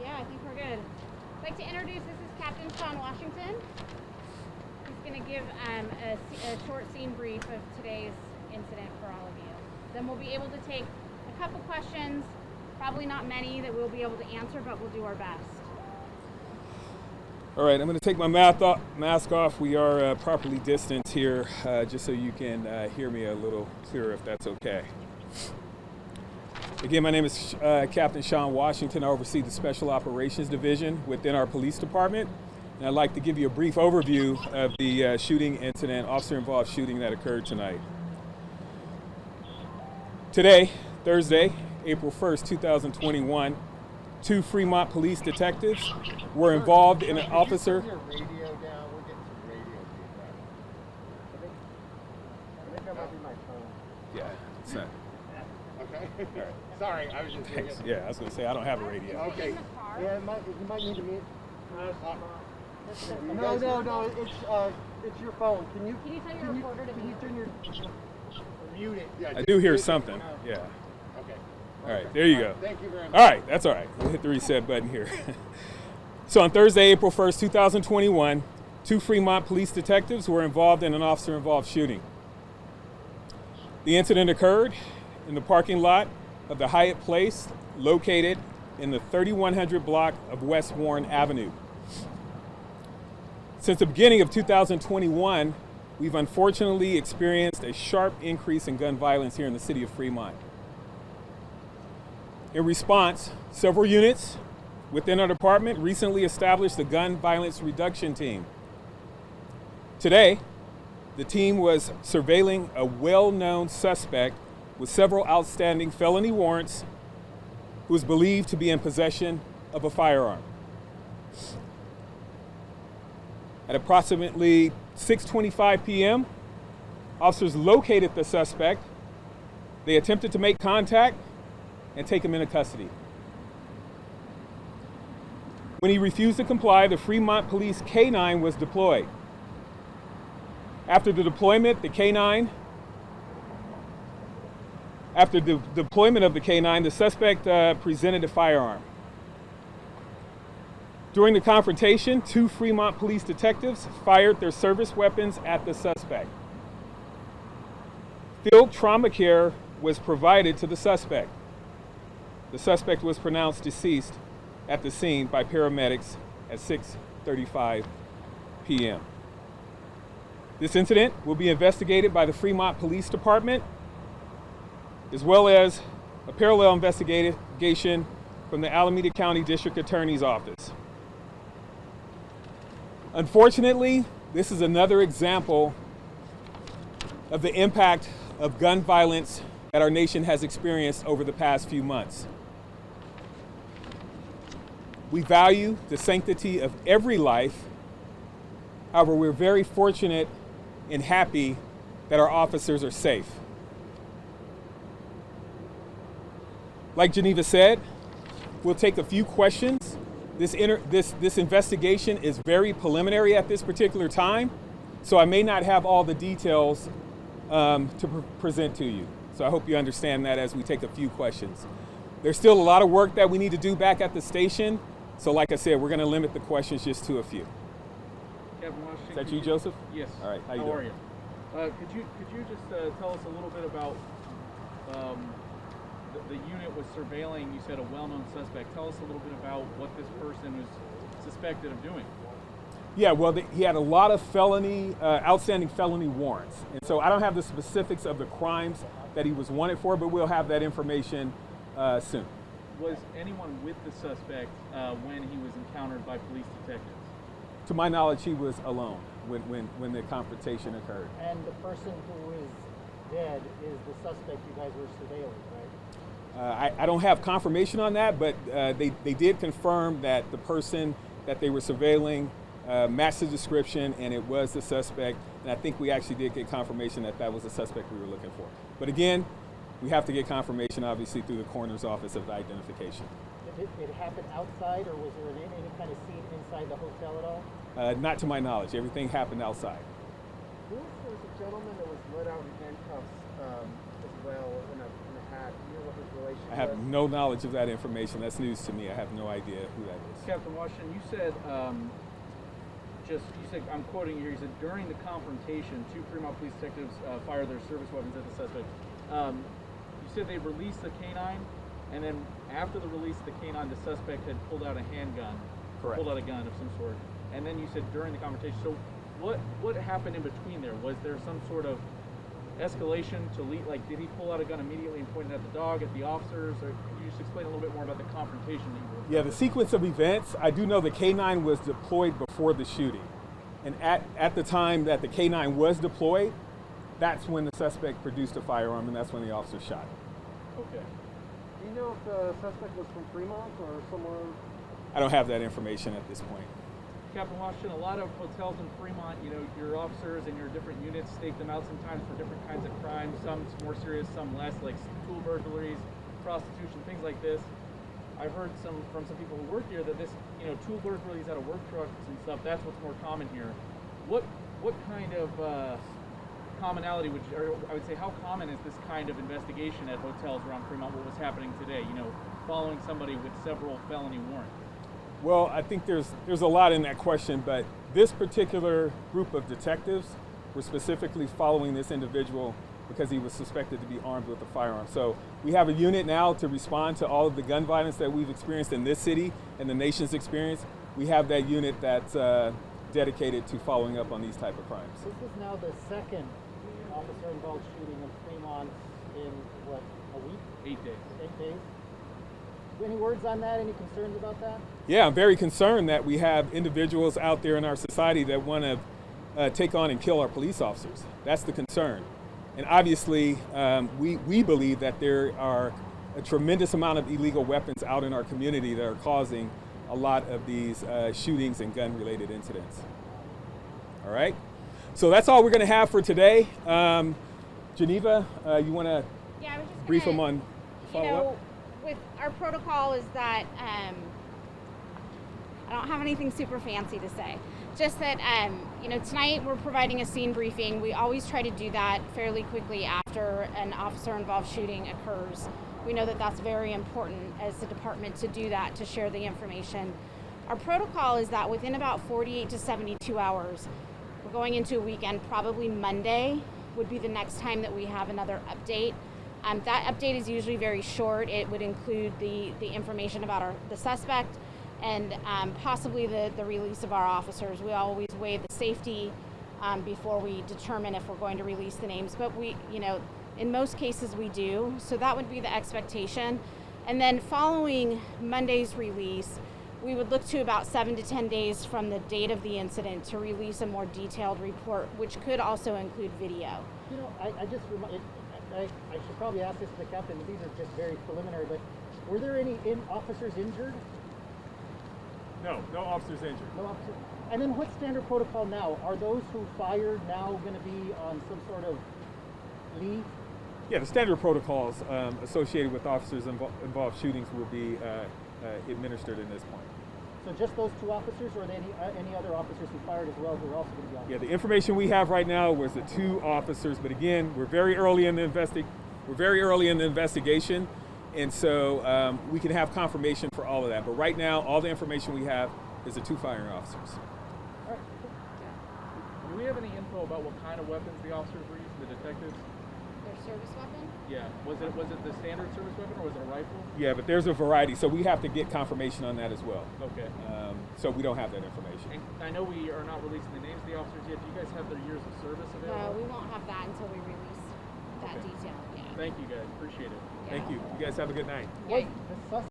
Yeah, I think we're good. I'd like to introduce, this is Captain Sean Washington. He's going to give a short scene brief of today's incident for all of you. Then we'll be able to take a couple questions, probably not many that we'll be able to answer, but we'll do our best. All right, I'm going to take my mask off. We are properly distanced here, just so you can hear me a little clearer if that's okay. Again, my name is Captain Sean Washington. I oversee the Special Operations Division within our police department. And I'd like to give you a brief overview of the shooting incident, officer-involved shooting that occurred tonight. Today, Thursday, April 1st, 2021, 2 Fremont police detectives were involved in an officer. Turn your radio down. We're getting some radio feedback. I think that might be my phone. Yeah, it's not. Okay. All right. Sorry, I was just. Thanks. Yeah, I was going to say I don't have a radio. Okay. Yeah, you might need to mute. No, it's your phone. Can you tell your recorder to mute? Turn your mute it? Yeah. I do hear something. Yeah. Okay. All right, there you go. Thank you very much. All right, that's all right. We'll hit the reset button here. So on Thursday, April 1st, 2021, 2 Fremont police detectives were involved in an officer-involved shooting. The incident occurred in the parking lot of the Hyatt Place, located in the 3100 block of West Warren Avenue. Since the beginning of 2021, we've unfortunately experienced a sharp increase in gun violence here in the city of Fremont. In response, several units within our department recently established a gun violence reduction team. Today, the team was surveilling a well-known suspect with several outstanding felony warrants who is believed to be in possession of a firearm. At approximately 6:25 p.m., officers located the suspect. They attempted to make contact and take him into custody. When he refused to comply, the Fremont Police K-9 was deployed. After the deployment of the K-9, the suspect presented a firearm. During the confrontation, 2 Fremont police detectives fired their service weapons at the suspect. Field trauma care was provided to the suspect. The suspect was pronounced deceased at the scene by paramedics at 6:35 p.m. This incident will be investigated by the Fremont Police Department, as well as a parallel investigation from the Alameda County District Attorney's Office. Unfortunately, this is another example of the impact of gun violence that our nation has experienced over the past few months. We value the sanctity of every life. However, we're very fortunate and happy that our officers are safe. Like Geneva said, we'll take a few questions. This investigation is very preliminary at this particular time, so I may not have all the details to present to you. So I hope you understand that as we take a few questions. There's still a lot of work that we need to do back at the station. So like I said, we're going to limit the questions just to a few. Captain Washington, Is that you, Joseph? Yes. All right. How you are doing? you? Could you just tell us a little bit about the unit was surveilling? You said a well-known suspect. Tell us a little bit about what this person was suspected of doing. Yeah, well, he had a lot of outstanding felony warrants. And so I don't have the specifics of the crimes that he was wanted for, but we'll have that information soon. Was anyone with the suspect when he was encountered by police detectives? To my knowledge, he was alone when the confrontation occurred. And the person who is dead is the suspect you guys were surveilling, right? I don't have confirmation on that, but they did confirm that the person that they were surveilling matched the description, and it was the suspect. And I think we actually did get confirmation that that was the suspect we were looking for. But again, we have to get confirmation, obviously, through the coroner's office of the identification. Did it happen outside, or was there any kind of scene inside the hotel at all? Not to my knowledge. Everything happened outside. There was a gentleman that was let out in handcuffs as well in a hat. Do you know what his relation I have no knowledge of that information. That's news to me. I have no idea who that is. Captain Washington, you said, I'm quoting you here, you said, during the confrontation, 2 Fremont police detectives fired their service weapons at the suspect. You said they released the canine, and then after the release of the canine, the suspect had pulled out a handgun. Correct. Pulled out a gun of some sort. And then you said during the confrontation. So what happened in between there? Was there some sort of escalation to lead, like did he pull out a gun immediately and point it at the dog, at the officers, or could you just explain a little bit more about the confrontation that you were? Yeah, the sequence of events, I do know the K9 was deployed before the shooting. And at the time that the K9 was deployed, that's when the suspect produced a firearm, and that's when the officer shot. Okay. Do you know if the suspect was from Fremont or somewhere? I don't have that information at this point. Captain Washington, a lot of hotels in Fremont, you know, your officers and your different units stake them out sometimes for different kinds of crimes, some more serious, some less, like tool burglaries, prostitution, things like this. I've heard from some people who work here that this, you know, tool burglaries out of work trucks and stuff, that's what's more common here. What kind of commonality would you, or I would say, how common is this kind of investigation at hotels around Fremont, what was happening today, you know, following somebody with several felony warrants? Well, I think there's a lot in that question, but this particular group of detectives were specifically following this individual because he was suspected to be armed with a firearm. So we have a unit now to respond to all of the gun violence that we've experienced in this city and the nation's experience. We have that unit that's dedicated to following up on these type of crimes. This is now the second officer-involved shooting in Fremont in, what, a week? 8 days. 8 days? Any words on that? Any concerns about that? Yeah, I'm very concerned that we have individuals out there in our society that want to take on and kill our police officers. That's the concern. And obviously, we believe that there are a tremendous amount of illegal weapons out in our community that are causing a lot of these shootings and gun-related incidents. All right? So that's all we're going to have for today. Geneva, you want to brief them on follow-up? With our protocol is that I don't have anything super fancy to say. Just that tonight we're providing a scene briefing. We always try to do that fairly quickly after an officer-involved shooting occurs. We know that that's very important as the department to do that, to share the information. Our protocol is that within about 48 to 72 hours, we're going into a weekend, probably Monday would be the next time that we have another update. That update is usually very short. It would include the information about the suspect and possibly the release of our officers. We always weigh the safety before we determine if we're going to release the names, but in most cases we do. So that would be the expectation. And then following Monday's release, we would look to about 7 to 10 days from the date of the incident to release a more detailed report, which could also include video. You know, I should probably ask this to the captain. These are just very preliminary, but were there any officers injured? No officers injured. No officers. And then what's standard protocol now? Are those who fired now going to be on some sort of leave? Yeah, the standard protocols associated with officers involved shootings will be administered in this point. So just those 2 officers, or are there any other officers who fired as well who are also going to be on? Yeah, the information we have right now was the 2 officers, but again, we're very early in the investigation, and so we can have confirmation for all of that. But right now, all the information we have is the 2 firing officers. All right. Do we have any info about what kind of weapons the officers were using, the detectives? Their service weapon? Yeah. Was it the standard service weapon, or was it a rifle? Yeah, but there's a variety, so we have to get confirmation on that as well. Okay. So we don't have that information. And I know we are not releasing the names of the officers yet. Do you guys have their years of service No, available? we won't have that until we release that detail. Yeah. Thank you guys. Appreciate it. Thank you. You guys have a good night. Yeah. The